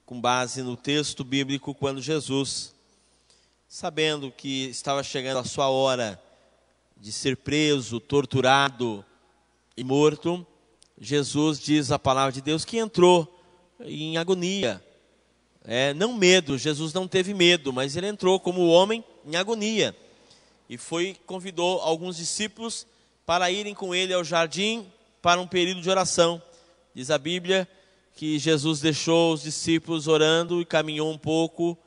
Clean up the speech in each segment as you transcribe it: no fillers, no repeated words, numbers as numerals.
com base no texto bíblico, quando Jesus, sabendo que estava chegando a sua hora de ser preso, torturado e morto, Jesus diz a palavra de Deus que entrou em agonia. Não medo, Jesus não teve medo, mas ele entrou como homem em agonia. E convidou alguns discípulos para irem com ele ao jardim para um período de oração. Diz a Bíblia que Jesus deixou os discípulos orando e caminhou um pouco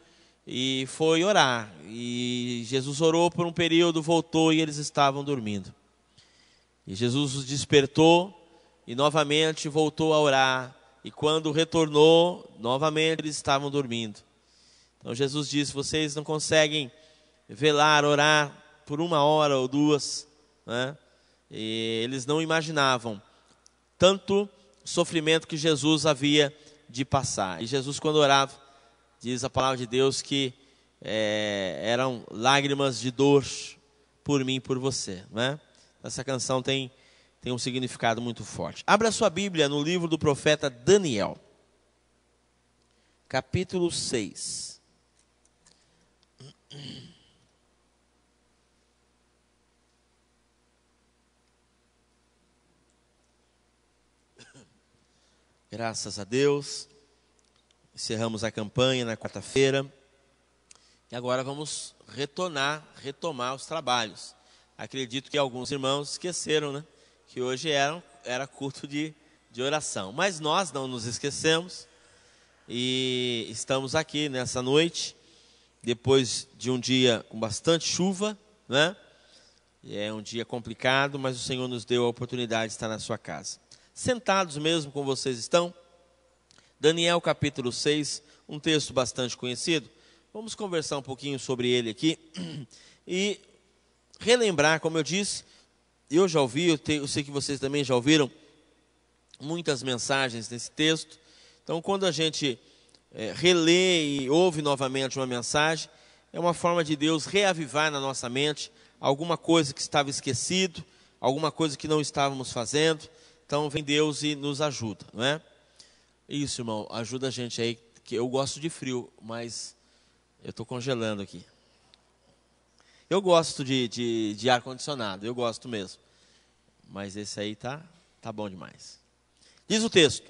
e foi orar. E Jesus orou por um período, voltou e eles estavam dormindo. E Jesus os despertou e novamente voltou a orar. E quando retornou, novamente eles estavam dormindo. Então Jesus disse: vocês não conseguem velar, orar por 1 hora ou 2, né? E eles não imaginavam tanto sofrimento que Jesus havia de passar. E Jesus, quando orava, diz a palavra de Deus que eram lágrimas de dor por mim e por você, né? Essa canção tem um significado muito forte. Abra sua Bíblia no livro do profeta Daniel, capítulo 6. Graças a Deus, encerramos a campanha na quarta-feira e agora vamos retomar os trabalhos. Acredito que alguns irmãos esqueceram, né, que hoje era culto de oração, mas nós não nos esquecemos e estamos aqui nessa noite, depois de um dia com bastante chuva, né? É um dia complicado, mas o Senhor nos deu a oportunidade de estar na sua casa. Sentados mesmo como vocês estão, Daniel capítulo 6, um texto bastante conhecido. Vamos conversar um pouquinho sobre ele aqui e relembrar, como eu disse, eu já ouvi, eu sei que vocês também já ouviram muitas mensagens nesse texto. Então, quando a gente relê e ouve novamente uma mensagem, é uma forma de Deus reavivar na nossa mente alguma coisa que estava esquecido, alguma coisa que não estávamos fazendo. Então vem Deus e nos ajuda, não é? Isso, irmão, ajuda a gente aí, que eu gosto de frio, mas eu estou congelando aqui. Eu gosto de ar-condicionado, eu gosto mesmo. Mas esse aí tá bom demais. Diz o texto: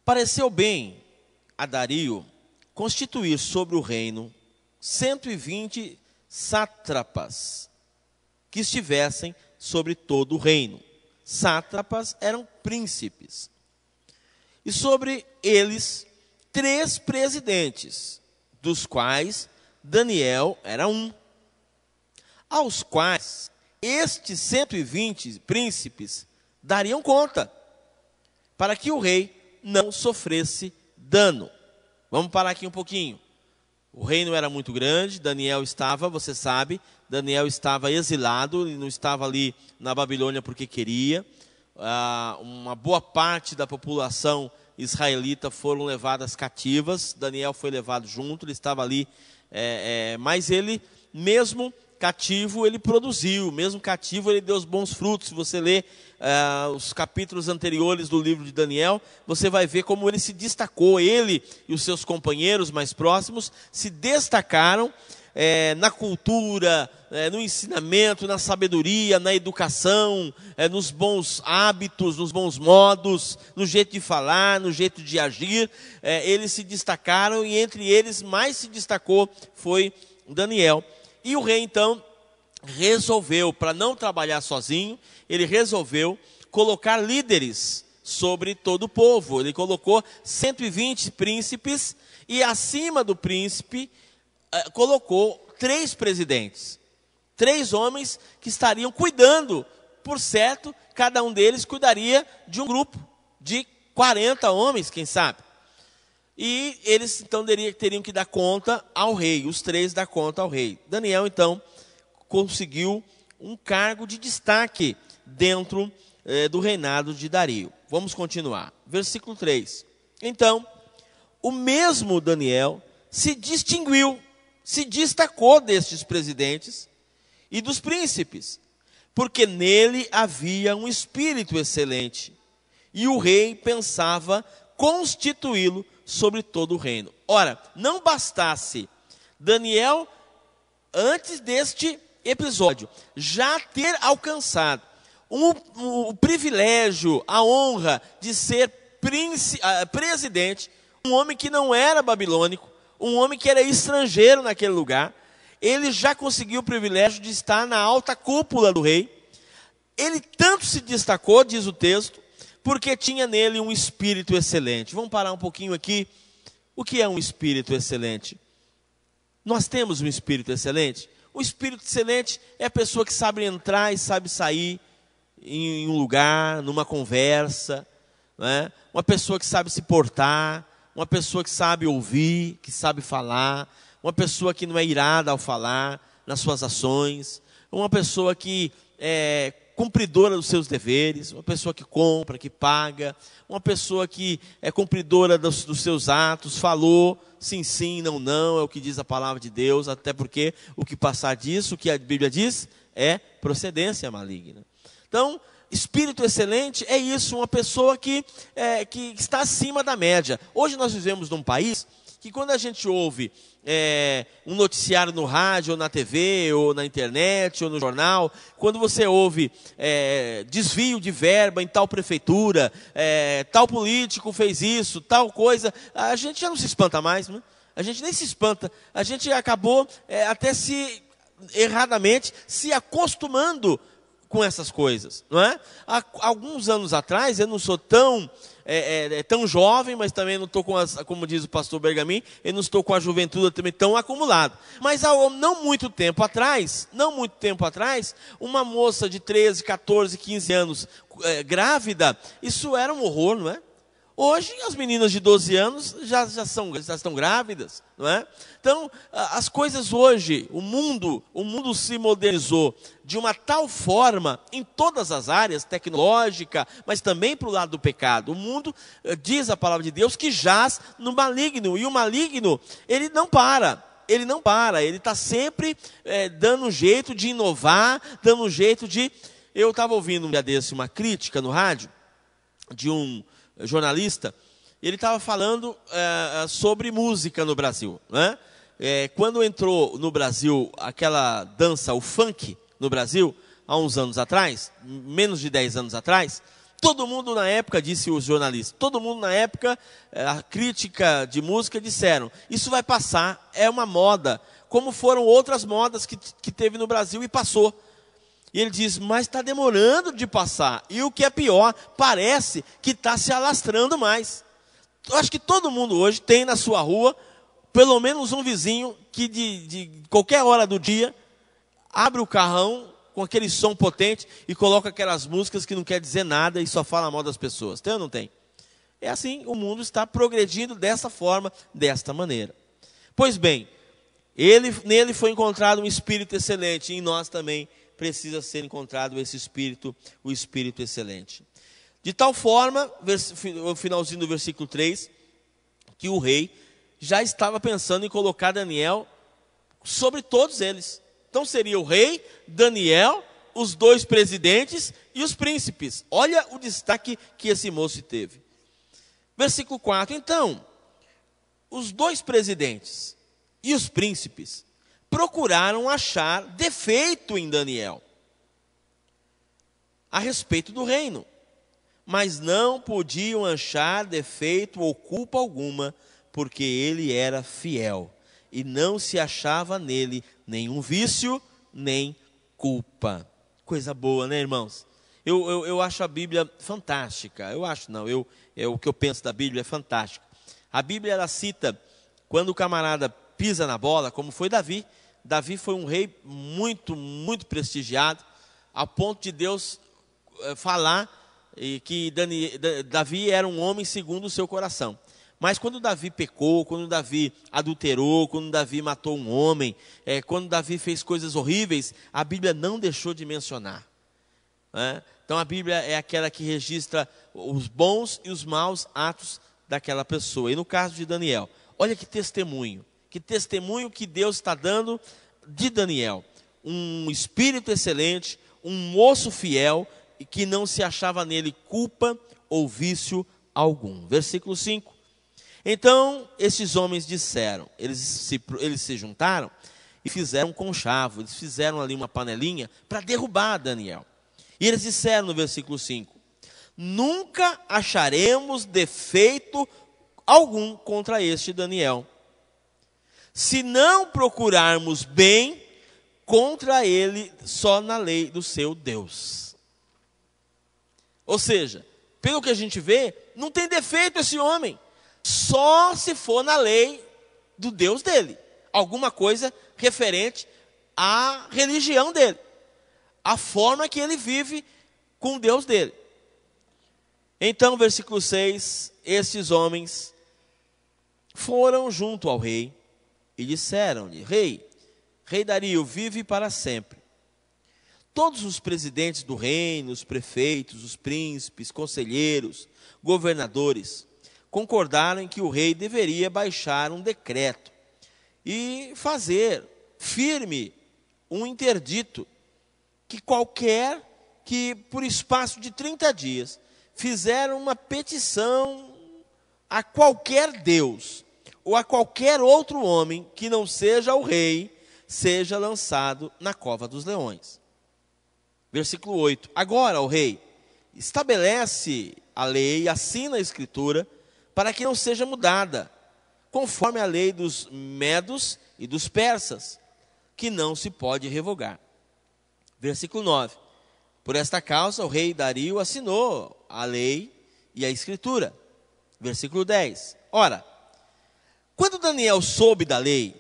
pareceu bem a Dario constituir sobre o reino 120 sátrapas que estivessem sobre todo o reino. Sátrapas eram príncipes. E sobre eles 3 presidentes, dos quais Daniel era um, aos quais estes 120 príncipes dariam conta, para que o rei não sofresse dano. Vamos parar aqui um pouquinho. O reino era muito grande, Daniel estava, você sabe, Daniel estava exilado, ele não estava ali na Babilônia porque queria. Uma boa parte da população israelita foram levadas cativas, Daniel foi levado junto, ele estava ali, mas ele, mesmo cativo, ele produziu, mesmo cativo, ele deu os bons frutos. Se você ler os capítulos anteriores do livro de Daniel, você vai ver como ele se destacou, ele e os seus companheiros mais próximos se destacaram na cultura, no ensinamento, na sabedoria, na educação, nos bons hábitos, nos bons modos, no jeito de falar, no jeito de agir. Eles se destacaram e entre eles mais se destacou foi Daniel. E o rei então resolveu, para não trabalhar sozinho, ele resolveu colocar líderes sobre todo o povo. Ele colocou 120 príncipes e acima do príncipe colocou 3 presidentes. 3 homens que estariam cuidando, por certo, cada um deles cuidaria de um grupo de 40 homens, quem sabe. E eles então teriam que dar conta ao rei, os 3 dar conta ao rei. Daniel então conseguiu um cargo de destaque dentro do reinado de Dario. Vamos continuar. Versículo 3. Então, o mesmo Daniel se distinguiu, se destacou destes presidentes e dos príncipes, porque nele havia um espírito excelente. E o rei pensava constituí-lo sobre todo o reino. Ora, não bastasse Daniel, antes deste episódio, já ter alcançado o privilégio, a honra de ser presidente, um homem que não era babilônico, um homem que era estrangeiro naquele lugar, ele já conseguiu o privilégio de estar na alta cúpula do rei. Ele tanto se destacou, diz o texto, porque tinha nele um espírito excelente. Vamos parar um pouquinho aqui. O que é um espírito excelente? Nós temos um espírito excelente. O espírito excelente é a pessoa que sabe entrar e sabe sair em um lugar, numa conversa, né? Uma pessoa que sabe se portar, uma pessoa que sabe ouvir, que sabe falar, uma pessoa que não é irada ao falar, nas suas ações, uma pessoa que é cumpridora dos seus deveres, uma pessoa que compra, que paga, uma pessoa que é cumpridora dos seus atos, falou, sim, sim, não, não, é o que diz a palavra de Deus, até porque o que passar disso, o que a Bíblia diz, é procedência maligna. Então, espírito excelente é isso, uma pessoa que está acima da média. Hoje nós vivemos num país que quando a gente ouve um noticiário no rádio, ou na TV, ou na internet, ou no jornal, quando você ouve desvio de verba em tal prefeitura, tal político fez isso, tal coisa, a gente já não se espanta mais, né? A gente nem se espanta, a gente acabou até erradamente se acostumando com essas coisas, não é? Há alguns anos atrás, eu não sou tão jovem, mas também não estou como diz o pastor Bergamin, eu não estou com a juventude também tão acumulada. Mas há não muito tempo atrás, uma moça de 13, 14, 15 anos grávida, isso era um horror, não é? Hoje as meninas de 12 anos já estão grávidas, não é? Então, as coisas hoje, o mundo se modernizou de uma tal forma, em todas as áreas, tecnológica, mas também para o lado do pecado. O mundo, diz a palavra de Deus, que jaz no maligno, e o maligno, ele não para, ele está sempre dando um jeito de inovar, dando um jeito de... Eu estava ouvindo um dia desse uma crítica no rádio, de um jornalista, ele estava falando sobre música no Brasil, né? Quando entrou no Brasil aquela dança, o funk no Brasil, há uns anos atrás, menos de 10 anos atrás, todo mundo na época, disse os jornalistas, todo mundo na época, a crítica de música disseram, isso vai passar, é uma moda, como foram outras modas que teve no Brasil e passou. E ele diz, mas está demorando de passar. E o que é pior, parece que está se alastrando mais. Eu acho que todo mundo hoje tem na sua rua, pelo menos um vizinho, que de qualquer hora do dia, abre o carrão com aquele som potente e coloca aquelas músicas que não quer dizer nada e só fala mal das pessoas. Tem ou não tem? É assim, o mundo está progredindo dessa forma, desta maneira. Pois bem, nele foi encontrado um espírito excelente, e em nós também precisa ser encontrado esse espírito, o espírito excelente. De tal forma, o finalzinho do versículo 3, que o rei já estava pensando em colocar Daniel sobre todos eles. Então seria o rei, Daniel, os 2 presidentes e os príncipes. Olha o destaque que esse moço teve. Versículo 4, então, os 2 presidentes e os príncipes procuraram achar defeito em Daniel a respeito do reino, mas não podiam achar defeito ou culpa alguma, porque ele era fiel, e não se achava nele nenhum vício, nem culpa. Coisa boa, né, irmãos? Eu acho a Bíblia fantástica, o que eu penso da Bíblia é fantástico. A Bíblia, ela cita, quando o camarada pisa na bola, como foi Davi. Davi foi um rei muito, muito prestigiado, a ponto de Deus falar que Davi era um homem segundo o seu coração. Mas quando Davi pecou, quando Davi adulterou, quando Davi matou um homem, quando Davi fez coisas horríveis, a Bíblia não deixou de mencionar, né? Então a Bíblia é aquela que registra os bons e os maus atos daquela pessoa. E no caso de Daniel, olha que testemunho que Deus está dando de Daniel. Um espírito excelente, um moço fiel, e que não se achava nele culpa ou vício algum. Versículo 5. Então esses homens disseram, eles se juntaram e fizeram um conchavo, eles fizeram ali uma panelinha para derrubar Daniel. E eles disseram no versículo 5, nunca acharemos defeito algum contra este Daniel, se não procurarmos bem contra ele só na lei do seu Deus. Ou seja, pelo que a gente vê, não tem defeito esse homem, só se for na lei do Deus dele, alguma coisa referente à religião dele, a forma que ele vive com o Deus dele. Então, versículo 6, estes homens foram junto ao rei e disseram-lhe, rei Dario, vive para sempre. Todos os presidentes do reino, os prefeitos, os príncipes, conselheiros, governadores, concordaram em que o rei deveria baixar um decreto e fazer firme um interdito que qualquer que por espaço de 30 dias fizeram uma petição a qualquer Deus ou a qualquer outro homem que não seja o rei, seja lançado na cova dos leões. Versículo 8. Agora, o rei estabelece a lei, assina a escritura, para que não seja mudada, conforme a lei dos medos e dos persas, que não se pode revogar. Versículo 9. Por esta causa, o rei Dario assinou a lei e a escritura. Versículo 10. Ora, quando Daniel soube da lei,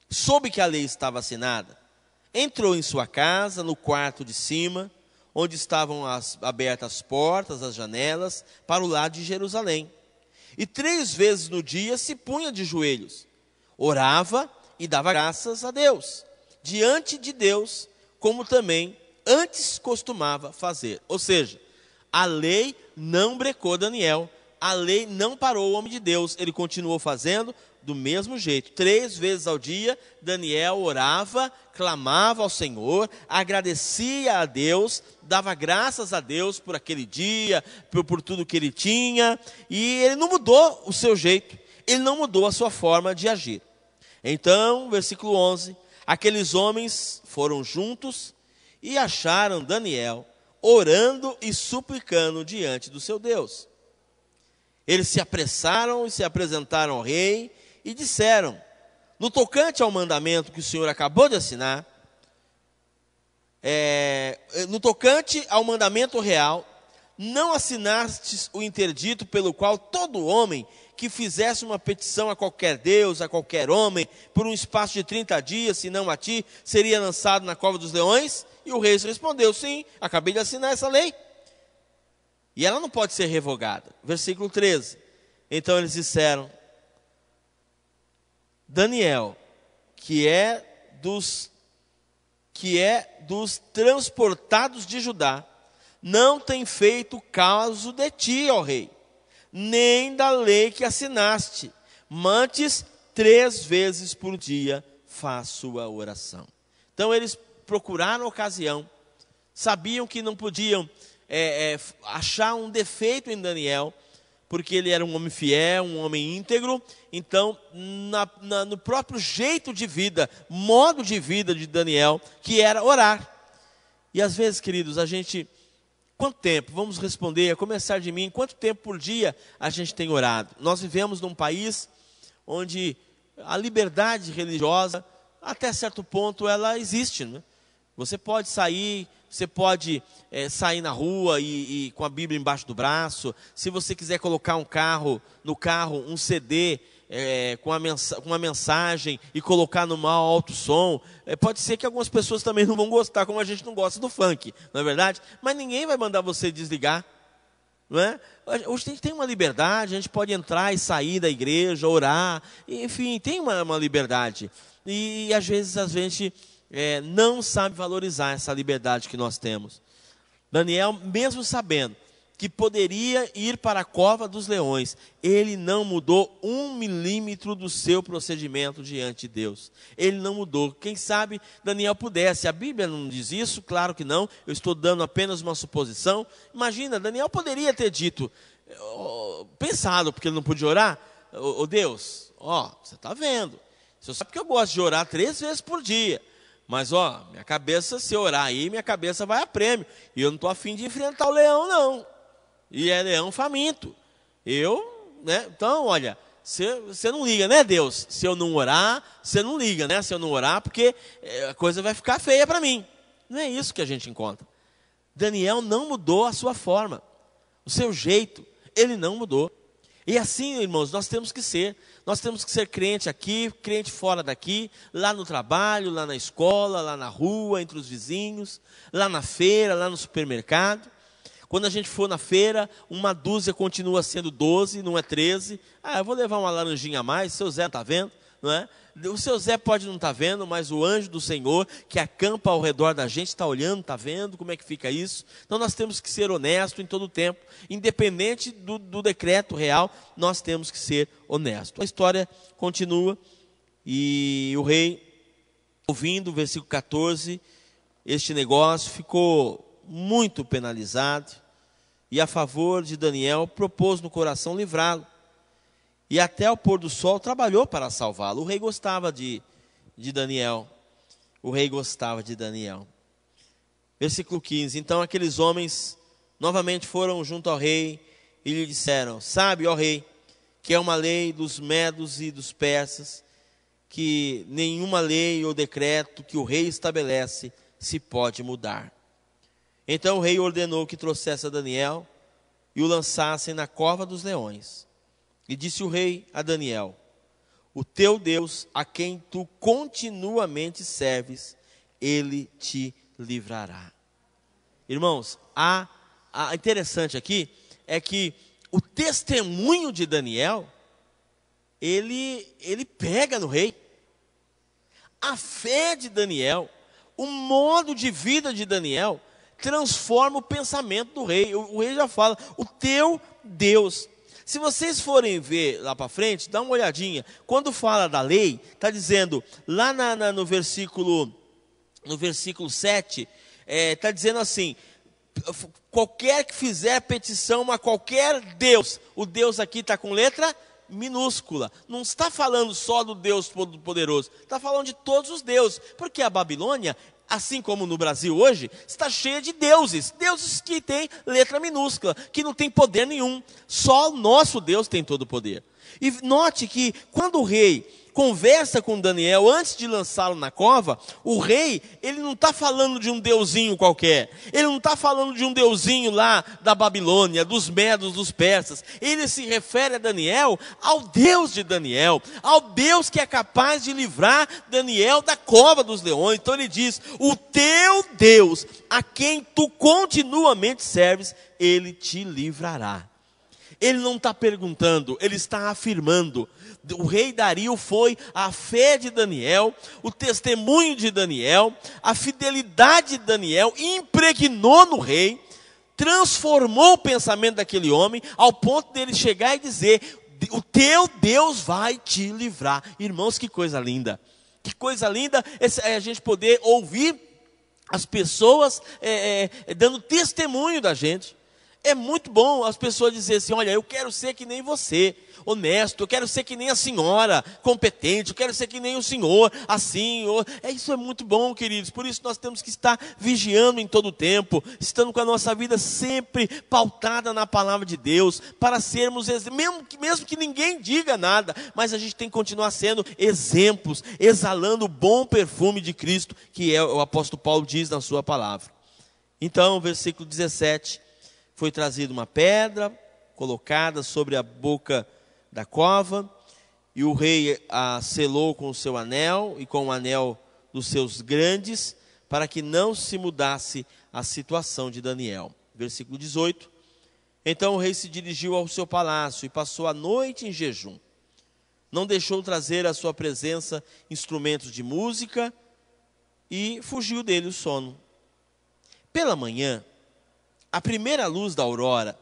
soube que a lei estava assinada, entrou em sua casa, no quarto de cima, onde estavam abertas as portas, as janelas, para o lado de Jerusalém. E 3 vezes no dia se punha de joelhos, orava e dava graças a Deus, diante de Deus, como também antes costumava fazer. Ou seja, a lei não brecou Daniel, a lei não parou o homem de Deus, ele continuou fazendo do mesmo jeito. 3 vezes ao dia, Daniel orava, clamava ao Senhor, agradecia a Deus, dava graças a Deus por aquele dia, por tudo que ele tinha, e ele não mudou o seu jeito, ele não mudou a sua forma de agir. Então, versículo 11, aqueles homens foram juntos e acharam Daniel orando e suplicando diante do seu Deus. Eles se apressaram e se apresentaram ao rei e disseram, no tocante ao mandamento que o Senhor acabou de assinar, no tocante ao mandamento real, não assinastes o interdito pelo qual todo homem que fizesse uma petição a qualquer Deus, a qualquer homem, por um espaço de 30 dias, se não a ti, seria lançado na cova dos leões? E o rei respondeu, sim, acabei de assinar essa lei. E ela não pode ser revogada. Versículo 13. Então eles disseram, Daniel, que é dos transportados de Judá, não tem feito caso de ti, ó rei, nem da lei que assinaste, antes 3 vezes por dia faz sua oração. Então eles procuraram ocasião, sabiam que não podiam achar um defeito em Daniel, porque ele era um homem fiel, um homem íntegro. Então, no próprio jeito de vida, modo de vida de Daniel, que era orar. E às vezes, queridos, a gente, quanto tempo, vamos responder, a começar de mim, quanto tempo por dia a gente tem orado? Nós vivemos num país onde a liberdade religiosa, até certo ponto, ela existe, né? Você pode sair na rua e com a Bíblia embaixo do braço. Se você quiser colocar no carro um CD com uma mensagem e colocar no mau alto som, pode ser que algumas pessoas também não vão gostar, como a gente não gosta do funk, não é verdade? Mas ninguém vai mandar você desligar, não é? Hoje a gente tem uma liberdade, a gente pode entrar e sair da igreja, orar, enfim, tem uma liberdade. E às vezes a gente não sabe valorizar essa liberdade que nós temos. Daniel, mesmo sabendo que poderia ir para a cova dos leões, ele não mudou 1 milímetro do seu procedimento diante de Deus. Ele não mudou. Quem sabe Daniel pudesse. A Bíblia não diz isso, claro que não. Eu estou dando apenas uma suposição. Imagina, Daniel poderia ter dito, pensado, porque ele não podia orar. Ô Deus, você está vendo. Você sabe que eu gosto de orar 3 vezes por dia. Mas, minha cabeça, se eu orar aí, minha cabeça vai a prêmio. E eu não estou afim de enfrentar o leão, não. E é leão faminto. Então, olha, você não liga, né, Deus? Se eu não orar, você não liga, né? Se eu não orar, porque a coisa vai ficar feia para mim. Não é isso que a gente encontra. Daniel não mudou a sua forma, o seu jeito, ele não mudou. E assim, irmãos, nós temos que ser. Nós temos que ser crente aqui, crente fora daqui, lá no trabalho, lá na escola, lá na rua, entre os vizinhos, lá na feira, lá no supermercado. Quando a gente for na feira, uma dúzia continua sendo 12, não é 13. Eu vou levar uma laranjinha a mais, seu Zé não está vendo, não é? O seu Zé pode não estar vendo, mas o anjo do Senhor, que acampa ao redor da gente, está olhando, está vendo como é que fica isso. Então nós temos que ser honestos em todo o tempo. Independente do decreto real, nós temos que ser honestos. A história continua, e o rei, ouvindo o versículo 14, este negócio ficou muito penalizado, e a favor de Daniel, propôs no coração livrá-lo. E até o pôr do sol trabalhou para salvá-lo. O rei gostava de Daniel. O rei gostava de Daniel. Versículo 15. Então aqueles homens novamente foram junto ao rei e lhe disseram: sabe, ó rei, que é uma lei dos medos e dos persas, que nenhuma lei ou decreto que o rei estabelece se pode mudar. Então o rei ordenou que trouxesse a Daniel e o lançassem na cova dos leões. E disse o rei a Daniel: o teu Deus, a quem tu continuamente serves, ele te livrará. Irmãos, interessante aqui é que o testemunho de Daniel, ele pega no rei. A fé de Daniel, o modo de vida de Daniel, transforma o pensamento do rei. O rei já fala: o teu Deus. Se vocês forem ver lá para frente, dá uma olhadinha. Quando fala da lei, está dizendo, lá no versículo 7, está dizendo assim: qualquer que fizer petição a qualquer Deus, o Deus aqui está com letra minúscula, não está falando só do Deus Todo-Poderoso, está falando de todos os deuses, porque a Babilônia, assim como no Brasil hoje, está cheia de deuses que têm letra minúscula, que não tem poder nenhum. Só o nosso Deus tem todo o poder. E note que quando o rei conversa com Daniel, antes de lançá-lo na cova, o rei, ele não está falando de um deusinho qualquer, ele não está falando de um deusinho lá da Babilônia, dos medos, dos persas. Ele se refere a Daniel, ao Deus de Daniel, ao Deus que é capaz de livrar Daniel da cova dos leões. Então ele diz: o teu Deus, a quem tu continuamente serves, ele te livrará. Ele não está perguntando, ele está afirmando. O rei Dario foi a fé de Daniel, o testemunho de Daniel, a fidelidade de Daniel, impregnou no rei, transformou o pensamento daquele homem, ao ponto dele chegar e dizer: o teu Deus vai te livrar. Irmãos, que coisa linda. Que coisa linda é a gente poder ouvir as pessoas dando testemunho da gente. É muito bom as pessoas dizerem assim: olha, eu quero ser que nem você, honesto, eu quero ser que nem a senhora, competente, eu quero ser que nem o senhor, assim. Isso é muito bom, queridos. Por isso nós temos que estar vigiando em todo o tempo, estando com a nossa vida sempre pautada na palavra de Deus, para sermos, mesmo que ninguém diga nada, mas a gente tem que continuar sendo exemplos, exalando o bom perfume de Cristo, que o apóstolo Paulo diz na sua palavra. Então, versículo 17, foi trazida uma pedra, colocada sobre a boca da cova, e o rei a selou com o seu anel e com o anel dos seus grandes, para que não se mudasse a situação de Daniel. Versículo 18. Então o rei se dirigiu ao seu palácio e passou a noite em jejum. Não deixou trazer à sua presença instrumentos de música e fugiu dele o sono. Pela manhã, à primeira luz da aurora,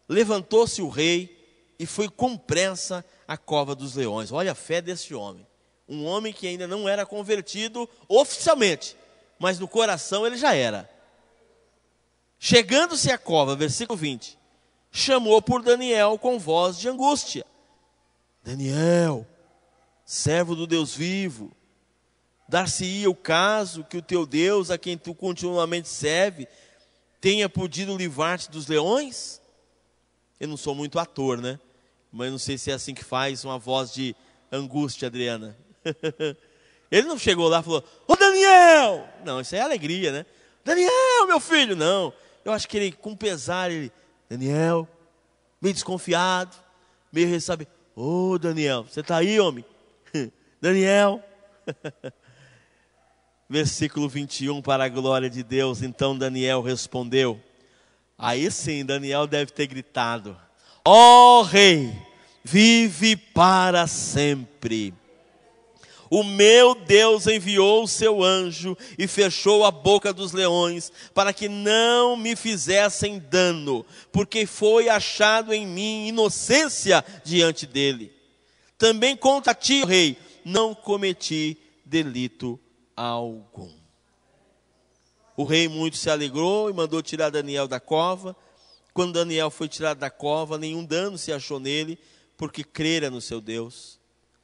levantou-se o rei e foi com pressa à cova dos leões. Olha a fé desse homem. Um homem que ainda não era convertido oficialmente, mas no coração ele já era. Chegando-se à cova, versículo 20. chamou por Daniel com voz de angústia: Daniel, servo do Deus vivo, dar-se-ia o caso que o teu Deus, a quem tu continuamente serve, tenha podido livrar-te dos leões? Eu não sou muito ator, né? Mas não sei se é assim que faz uma voz de angústia, Adriana. Ele não chegou lá e falou: ô Daniel! Não, isso é alegria, né? Daniel, meu filho! Não, eu acho que ele, com pesar, Daniel, meio desconfiado, meio ressabiado. Ô Daniel, você está aí, homem? Daniel. Versículo 21, para a glória de Deus. Então Daniel respondeu. Aí sim, Daniel deve ter gritado: ó rei, vive para sempre. O meu Deus enviou o seu anjo e fechou a boca dos leões, para que não me fizessem dano, porque foi achado em mim inocência diante dele. Também contra ti, rei, não cometi delito algum. O rei muito se alegrou e mandou tirar Daniel da cova. Quando Daniel foi tirado da cova, nenhum dano se achou nele, porque crera no seu Deus.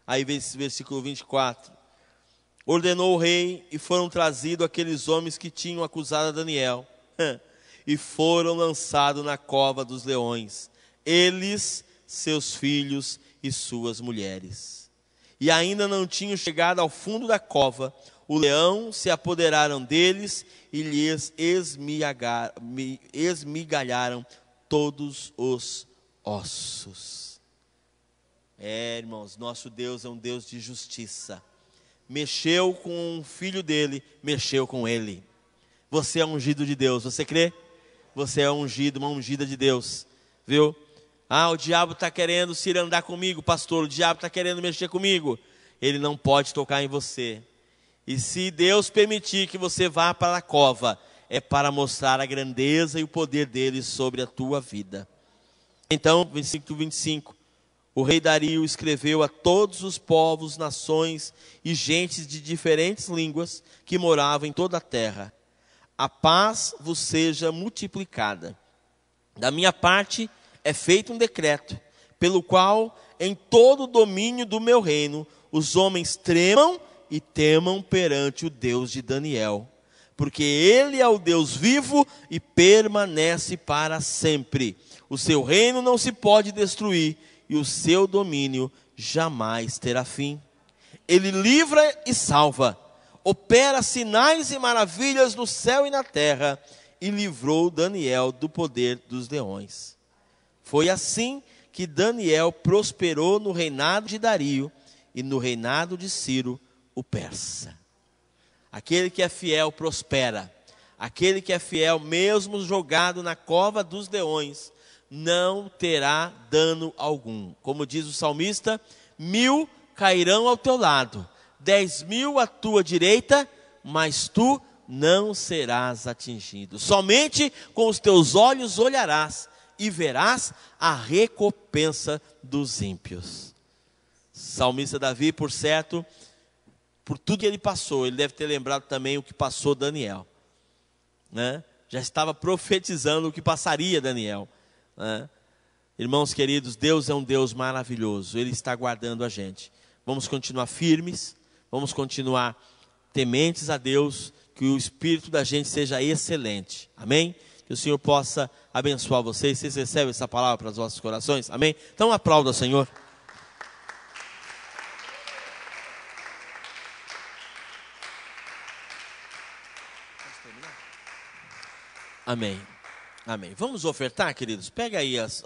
Aí vem esse versículo 24. Ordenou o rei e foram trazidos aqueles homens que tinham acusado Daniel. E foram lançados na cova dos leões. Eles, seus filhos e suas mulheres. E ainda não tinham chegado ao fundo da cova, o leão se apoderaram deles e lhes esmigalharam todos os ossos. Irmãos, nosso Deus é um Deus de justiça. Mexeu com o filho dele, mexeu com ele. Você é ungido de Deus, você crê? Você é ungido, uma ungida de Deus, viu? O diabo está querendo se andar comigo, pastor, o diabo está querendo mexer comigo. Ele não pode tocar em você. E se Deus permitir que você vá para a cova, é para mostrar a grandeza e o poder dele sobre a tua vida. Então, versículo 25. O rei Dario escreveu a todos os povos, nações e gentes de diferentes línguas que moravam em toda a terra: a paz vos seja multiplicada. Da minha parte é feito um decreto, pelo qual em todo o domínio do meu reino os homens tremam e temam perante o Deus de Daniel, porque ele é o Deus vivo e permanece para sempre. O seu reino não se pode destruir e o seu domínio jamais terá fim. Ele livra e salva, opera sinais e maravilhas no céu e na terra, e livrou Daniel do poder dos leões. Foi assim que Daniel prosperou no reinado de Dario e no reinado de Ciro, o persa. Aquele que é fiel prospera. Aquele que é fiel, mesmo jogado na cova dos leões, não terá dano algum. Como diz o salmista: 1000 cairão ao teu lado, 10.000 à tua direita, mas tu não serás atingido. Somente com os teus olhos olharás e verás a recompensa dos ímpios. Salmista Davi, por certo, por tudo que ele passou, ele deve ter lembrado também o que passou Daniel, né? Já estava profetizando o que passaria Daniel, né? Irmãos queridos, Deus é um Deus maravilhoso. Ele está guardando a gente. Vamos continuar firmes, vamos continuar tementes a Deus, que o espírito da gente seja excelente, amém? Que o Senhor possa abençoar vocês. Vocês recebem essa palavra para os vossos corações, amém? Então aplauda o Senhor. Amém. Amém. Vamos ofertar, queridos? Pega aí as